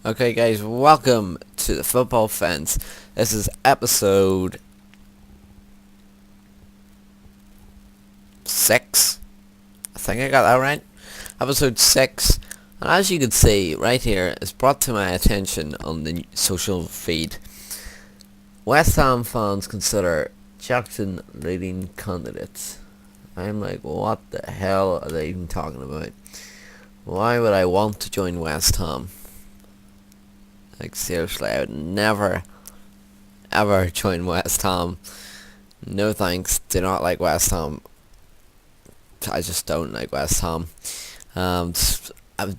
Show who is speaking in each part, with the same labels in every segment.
Speaker 1: Okay guys, welcome to the Football Fence. This is episode 6. I think I got that right. Episode 6. And as you can see right here, it's brought to my attention on the social feed. West Ham fans consider Jackson leading candidates. I'm like, what the hell are they even talking about? Why would I want to join West Ham? Like seriously, I would never ever join West Ham. No thanks, do not like West Ham. I just don't like West Ham. Um, and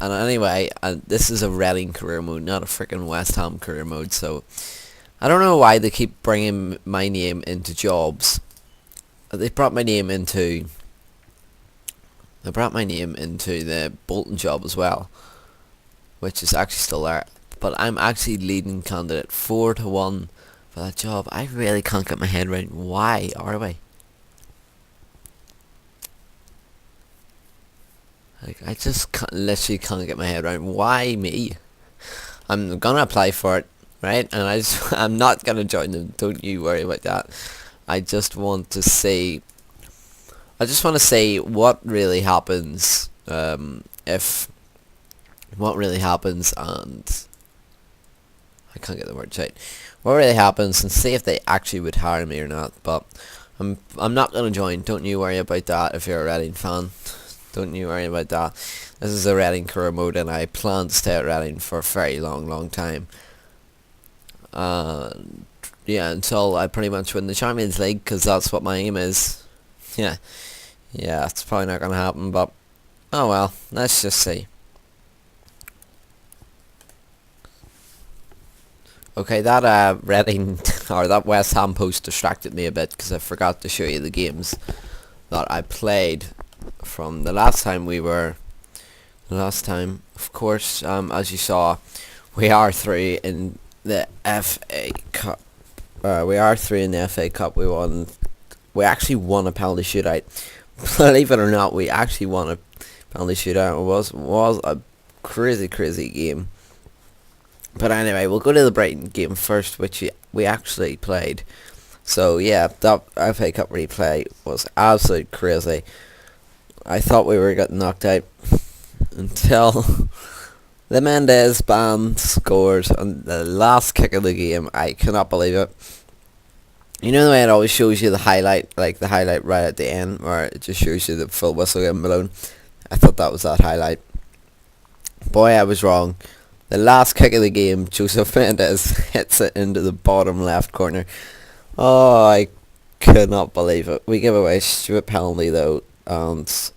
Speaker 1: anyway, this is a Reading career mode, not a freaking West Ham career mode, so I don't know why they keep bringing my name into jobs. They brought my name into the Bolton job as well, which is actually still there. But I'm actually leading candidate 4-1 for that job. I really can't get my head around why are we? Like, I just literally can't get my head around why me. I'm gonna apply for it, right? And I'm not gonna join them. Don't you worry about that. I just want to see what really happens. If what really happens, and I can't get the words out. What really happens, and see if they actually would hire me or not. But I'm not gonna join. Don't you worry about that. If you're a Reading fan, don't you worry about that. This is a Reading career mode, and I plan to stay at Reading for a very long time. Yeah, until I pretty much win the Champions League, because that's what my aim is. Yeah, it's probably not gonna happen, but oh well. Let's just see. Okay, that Reading or that West Ham post distracted me a bit because I forgot to show you the games that I played from the last time of course, as you saw, we are through in the FA Cup. We are through in the FA Cup. We actually won a penalty shootout. Believe it or not, we actually won a penalty shootout. It was a crazy game. But anyway, we'll go to the Brighton game first, which we actually played. So yeah, that FA Cup replay was absolutely crazy. I thought we were getting knocked out until the Mendes band scores on the last kick of the game. I cannot believe it. You know the way it always shows you the highlight, like the highlight right at the end, where it just shows you the full whistle getting blown? I thought that was that highlight. Boy, I was wrong. The last kick of the game, Joseph Mendes hits it into the bottom left corner. Oh, I could not believe it. We give away a stupid penalty though, but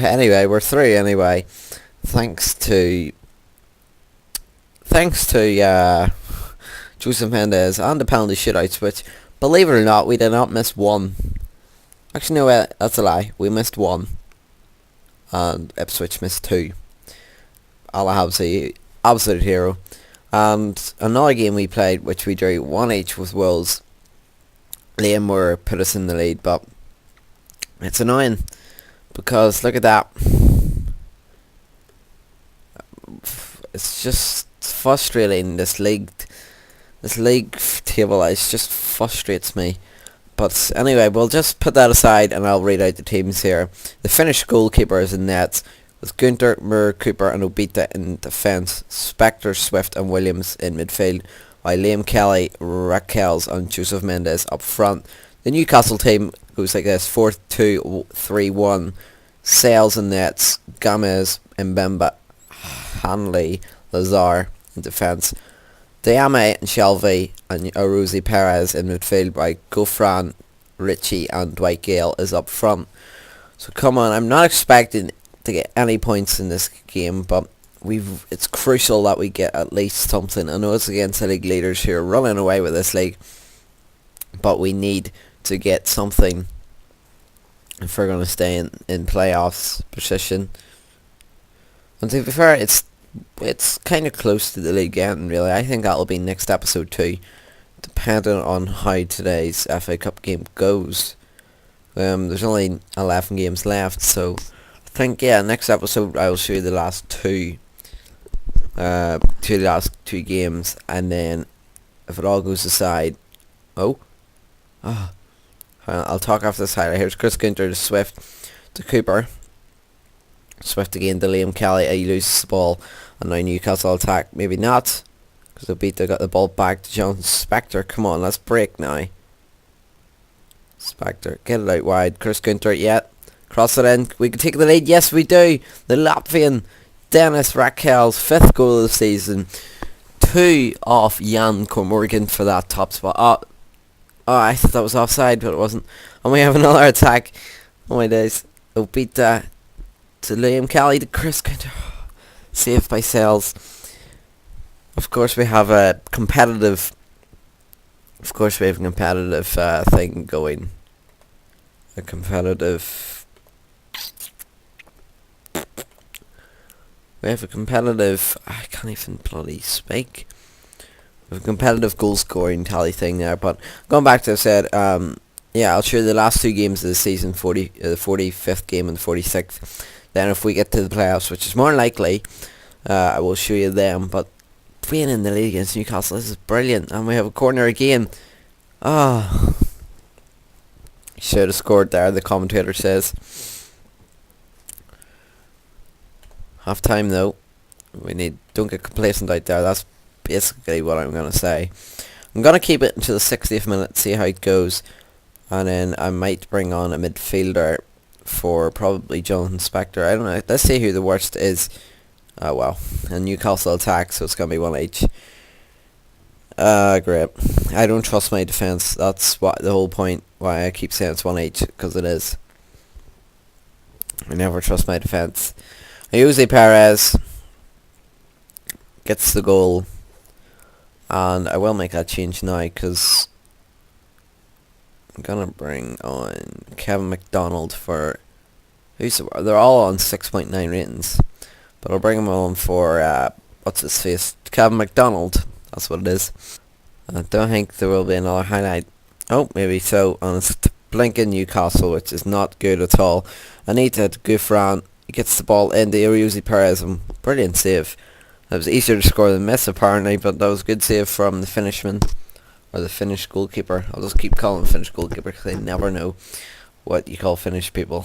Speaker 1: anyway, we're through anyway. Thanks to Joseph Mendes and the penalty shootouts, which, believe it or not, we did not miss one. Actually, no, that's a lie. We missed one, and Ipswich missed two. Al-Habsi, absolute hero. And another game we played, which we drew 1-1 with Wolves. Liam Moore put us in the lead, but it's annoying because look at that. It's just frustrating. This league table just frustrates me. But anyway, we'll just put that aside and I'll read out the teams here. The Finnish goalkeeper is in nets, with Gunter, Moore, Cooper and Obita in defence, Spector, Swift and Williams in midfield, while Liam Kelly, Raquels and Joseph Mendes up front. The Newcastle team goes like this: 4-2-3-1, Sales in nets, Gomez, Mbemba, Hanley, Lazar in defence, Diame and Shelby and Rosie Perez in midfield, by Gofran, Richie and Dwight Gale is up front. So come on, I'm not expecting to get any points in this game, but it's crucial that we get at least something. I know it's against the league leaders who are running away with this league, but we need to get something if we're going to stay in playoffs position. And to be fair, it's kind of close to the league end, really. I think that'll be next episode too, depending on how today's FA Cup game goes. There's only 11 games left, so I think, yeah, next episode I will show you the last two the last two games, and then if it all goes aside, oh, I'll talk after this highlight. Here's Chris Gunter to Swift to Cooper. Swift again to Liam Kelly. He loses the ball, and now Newcastle attack. Maybe not, because they got the ball back to Jonathan Spector. Come on, let's break now. Spector, get it out wide. Chris Gunter, cross it in. We can take the lead. Yes, we do. The Latvian Dennis Raquel's 5th goal of the season. 2 off Jan Cormorgan for that top spot. Oh, I thought that was offside, but it wasn't. And we have another attack. Oh my days. Obita to Liam Kelly to Chris Gunter. Saved by Sells. Of course we have a competitive thing going. A competitive... We have a competitive... I can't even bloody speak. We have a competitive goal scoring tally thing there, but going back to what I said, I'll show you the last 2 games of the season, the 45th game and the 46th. Then if we get to the playoffs, which is more likely, I will show you them, but being in the league against Newcastle, this is brilliant. And we have a corner again. Should have scored there, the commentator says. Half time though. Don't get complacent out there. That's basically what I'm going to say. I'm going to keep it until the 60th minute, see how it goes. And then I might bring on a midfielder for probably Jonathan Spector. I don't know. Let's see who the worst is. Oh well. And Newcastle attack, so it's going to be 1 each. Great. I don't trust my defence. That's what the whole point why I keep saying it's 1 each, because it is. I never trust my defence. Jose Perez gets the goal, and I will make that change now because I'm gonna bring on Kevin McDonald for they're all on 6.9 ratings, but I'll bring him on for what's his face, Kevin McDonald. That's what it is. I don't think there will be another highlight. Oh, maybe so. And it's blinking Newcastle, which is not good at all. Anita Gouffran, he gets the ball in the Jose Perez, and brilliant save. It was easier to score than miss apparently, but that was a good save from the Finishman, or the Finnish goalkeeper. I'll just keep calling him Finnish goalkeeper because I never know what you call Finnish people.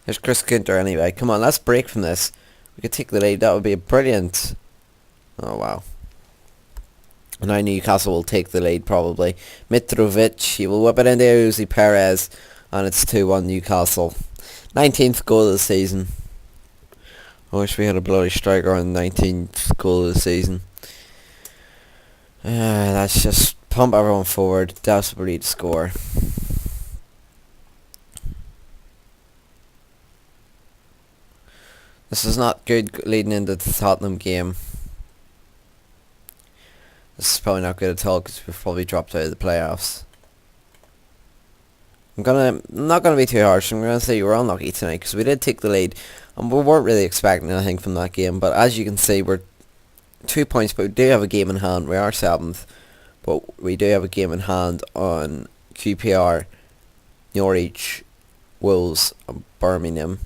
Speaker 1: There's Chris Gunter anyway. Come on, let's break from this. We could take the lead. That would be a brilliant... Oh wow. Now Newcastle will take the lead probably. Mitrovic, he will whip it into Jose Perez, and it's 2-1 Newcastle. 19th goal of the season. I wish we had a bloody striker on the 19th goal of the season. Let's just pump everyone forward, desperately to score. This is not good leading into the Tottenham game. This is probably not good at all because we've probably dropped out of the playoffs. I'm not gonna be too harsh. I'm gonna say you were unlucky tonight because we did take the lead, and we weren't really expecting anything from that game. But as you can see, we're 2 points, but we do have a game in hand. We are 7th, but we do have a game in hand on QPR, Norwich, Wolves, and Birmingham.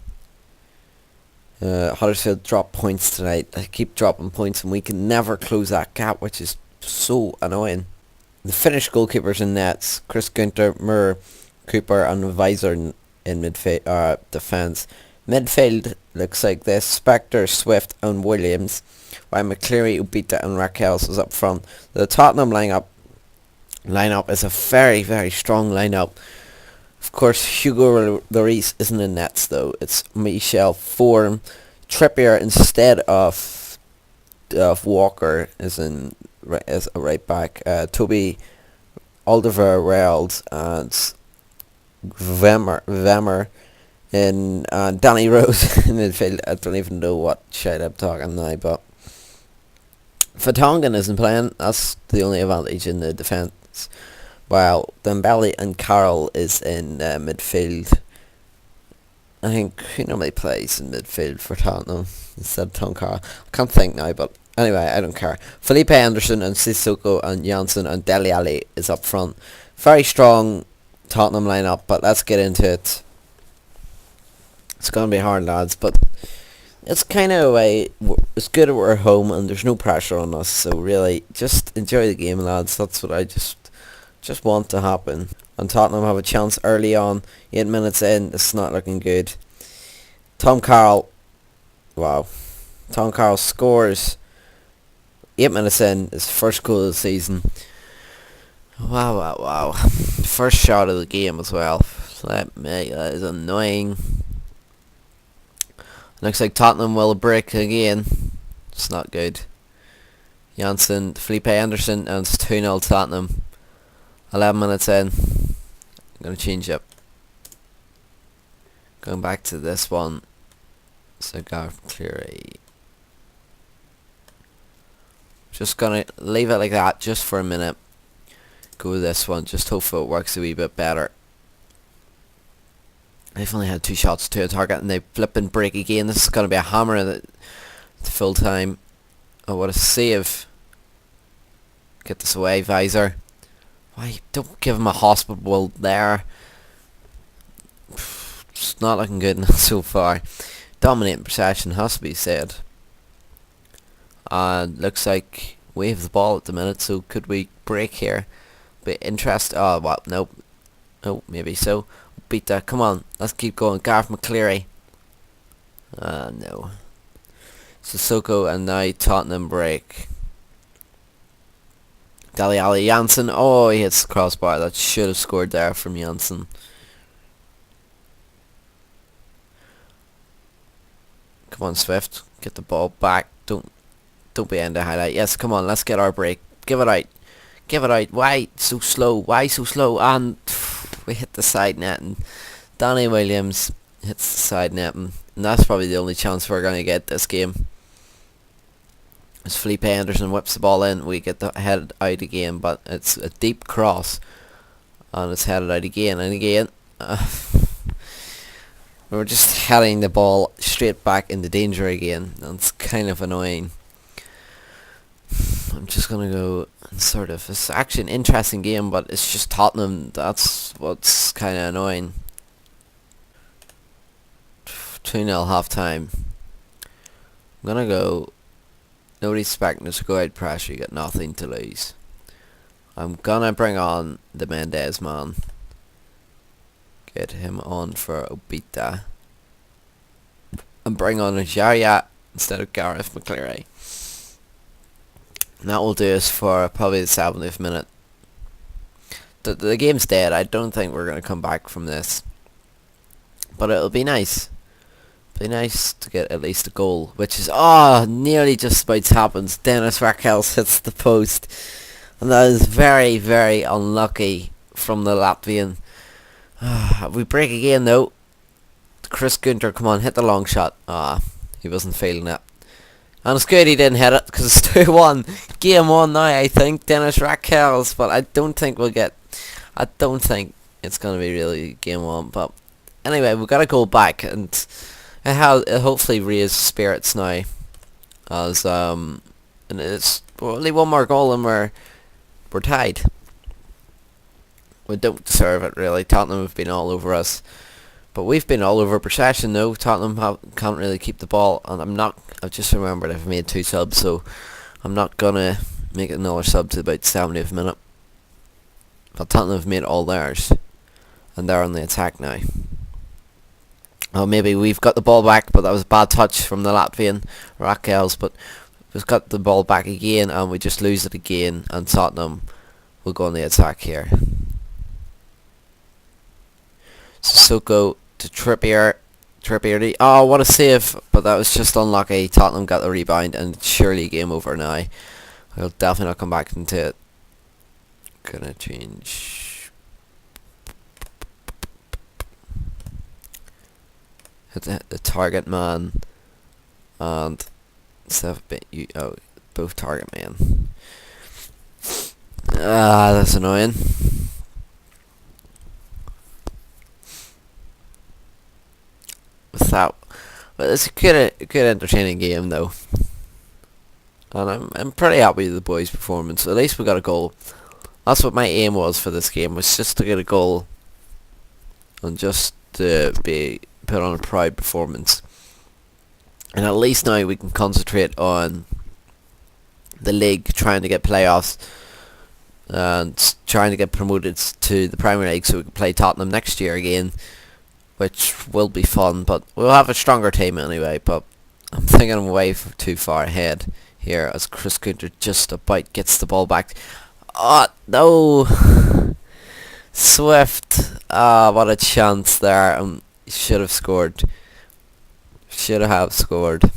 Speaker 1: Huddersfield drop points tonight. They keep dropping points, and we can never close that gap, which is so annoying. The Finnish goalkeepers in nets: Chris Gunter, Murr, Cooper, and Visor in midfield defence. Midfield looks like this: Spector, Swift, and Williams, while McCleary, Ubita, and Raquels is up front. The Tottenham lineup is a very, very strong lineup. Of course, Hugo Lloris isn't in nets though. It's Michel Form. Trippier instead of Walker is a right back. Toby Alderweireld and Vemmer in Danny Rose in midfield. I don't even know what shit I'm talking now, but Vertonghen isn't playing. That's the only advantage in the defence. While Dembele and Carroll is in midfield. I think who normally plays in midfield for Tottenham instead of Tom Carroll? I can't think now, but anyway, I don't care. Felipe Anderson and Sissoko and Janssen and Dele Alli is up front. Very strong Tottenham lineup, but let's get into it. It's going to be hard, lads, but it's kind of a way. It's good that we're home and there's no pressure on us. So really, just enjoy the game, lads. That's what I just want to happen. And Tottenham have a chance early on. 8 minutes in, it's not looking good. Tom Carroll, wow. Tom Carroll scores 8 minutes in, his first goal of the season. Wow, wow, wow. First shot of the game as well. Let me, that is annoying. Looks like Tottenham will break again. It's not good. Janssen, Felipe Anderson, and it's 2-0 Tottenham. 11 minutes in. I'm going to change up. Going back to this one. So Gareth Cleary. Just going to leave it like that just for a minute. Go with this one. Just hopefully it works a wee bit better. They've only had 2 shots to a target and they flip and break again. This is going to be a hammer at full time. Oh, what a save. Get this away, Visor. Why? Don't give him a hospital there. It's not looking good so far. Dominating possession has to be said. And looks like we have the ball at the minute, so could we break here? But interest. Oh, what? Nope. Oh, maybe so. Beat that. Come on. Let's keep going. Gareth McCleary. No. Sissoko and now Tottenham break. Dele Alli, Janssen. Oh, he hits the crossbar. That should have scored there from Janssen. Come on, Swift. Get the ball back. Don't be end the highlight. Yes, come on. Let's get our break. Give it out. Give it out. Why so slow? Why so slow? And we hit the side net, and Danny Williams hits the side net, and that's probably the only chance we're going to get this game. As Felipe Anderson whips the ball in, we get the headed out again, but it's a deep cross, and it's headed out again and again. We're just heading the ball straight back into danger again, and it's kind of annoying. I'm just gonna go and sort of. It's actually an interesting game, but it's just Tottenham. That's what's kind of annoying. 2-0 half time. I'm gonna go. Nobody's expecting us to go out pressure. You got nothing to lose. I'm gonna bring on the Mendes man. Get him on for Obita. And bring on Ajaria instead of Gareth McCleary. And that will do us for probably the 70th minute. The game's dead. I don't think we're going to come back from this. But it'll be nice. Be nice to get at least a goal. Which is, nearly just about happens. Dennis Raquel hits the post. And that is very, very unlucky from the Latvian. We break again though. Chris Gunter, come on, hit the long shot. He wasn't feeling it. And it's good he didn't hit it, because it's 2-1. Game 1 now, I think. Dennis Raquel's, but I don't think it's going to be really game 1. But anyway, we've got to go back, and it hopefully raise spirits now. As and it's only one more goal and we're tied. We don't deserve it really. Tottenham have been all over us. But we've been all over possession though. Tottenham can't really keep the ball, and I've just remembered I've made 2 subs, so I'm not gonna make another sub to about 70th minute. But Tottenham have made all theirs, and they're on the attack now. Oh, maybe we've got the ball back, but that was a bad touch from the Latvian Raquels. But we've got the ball back again, and we just lose it again, and Tottenham will go on the attack here. Sissoko to Trippier. Oh, what a save! But that was just unlucky. Tottenham got the rebound, and surely game over now. We'll definitely not come back into it. Gonna change. Hit the target man, and both target man. That's annoying. But it's a good entertaining game though, and I'm pretty happy with the boys' performance. At least we got a goal. That's what my aim was for this game, was just to get a goal and just to be put on a proud performance. And at least now we can concentrate on the league, trying to get playoffs and trying to get promoted to the Premier League so we can play Tottenham next year again, which will be fun. But we'll have a stronger team anyway. But I'm thinking I'm way too far ahead here as Chris Gunter just about gets the ball back. Oh no! Swift. Ah, what a chance there. Should have scored. Should have scored.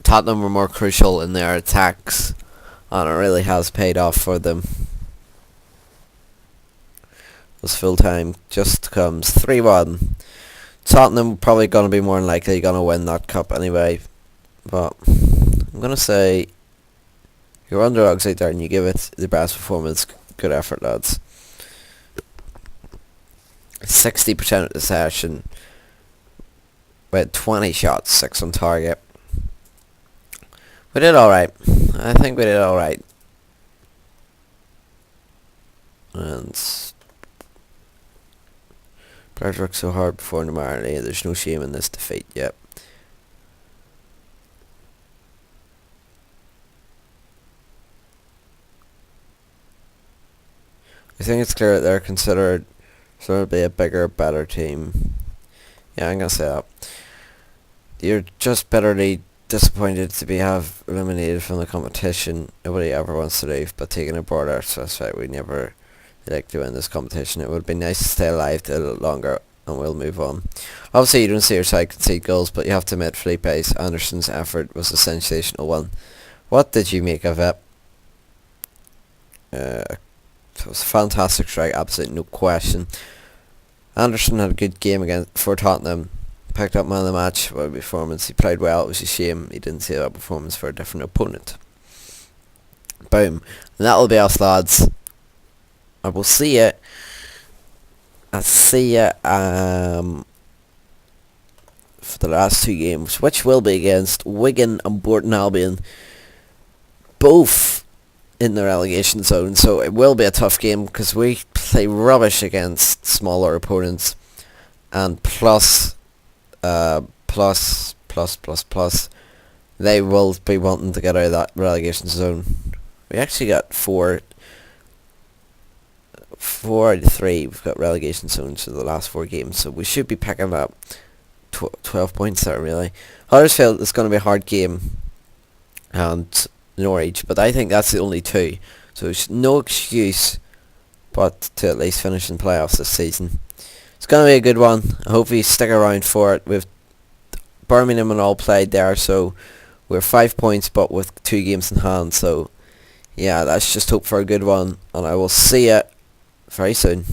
Speaker 1: Tottenham were more crucial in their attacks, and it really has paid off for them. As full time just comes 3-1. Tottenham probably going to be more than likely going to win that cup anyway, but I'm going to say you're underdogs out there and you give it the best performance. Good effort, lads. 60% of the session with 20 shots, 6 on target. We did alright. I think we did alright. And players worked so hard before Namarley. There's no shame in this defeat yet. I think it's clear that they're considered sort of be a bigger, better team. Yeah, I'm gonna say that. You're just bitterly disappointed to be have eliminated from the competition. Nobody ever wants to leave, but taking a board out, so that's right, we never like to win this competition. It would be nice to stay alive a little longer, and we'll move on. Obviously you don't see your side concede goals, but you have to admit Felipe Anderson's effort was a sensational one. What did you make of it? It was a fantastic strike, absolutely no question. Anderson had a good game for Tottenham. Picked up man of the match for performance. He played well. It was a shame he didn't see that performance for a different opponent. Boom. And that'll be us, lads. I will see you. I'll see you for the last 2 games, which will be against Wigan and Burton Albion, both in the relegation zone. So it will be a tough game because we play rubbish against smaller opponents, and plus they will be wanting to get out of that relegation zone. We actually got 4 out of 3. We've got relegation zones for the last 4 games, so we should be picking up 12 points there, really. Huddersfield is going to be a hard game, and Norwich, but I think that's the only 2, so there's no excuse but to at least finish in playoffs this season. It's going to be a good one. I hope you stick around for it. We've Birmingham and all played there, so we're 5 points but with 2 games in hand, so yeah, let's just hope for a good one, and I will see you very soon.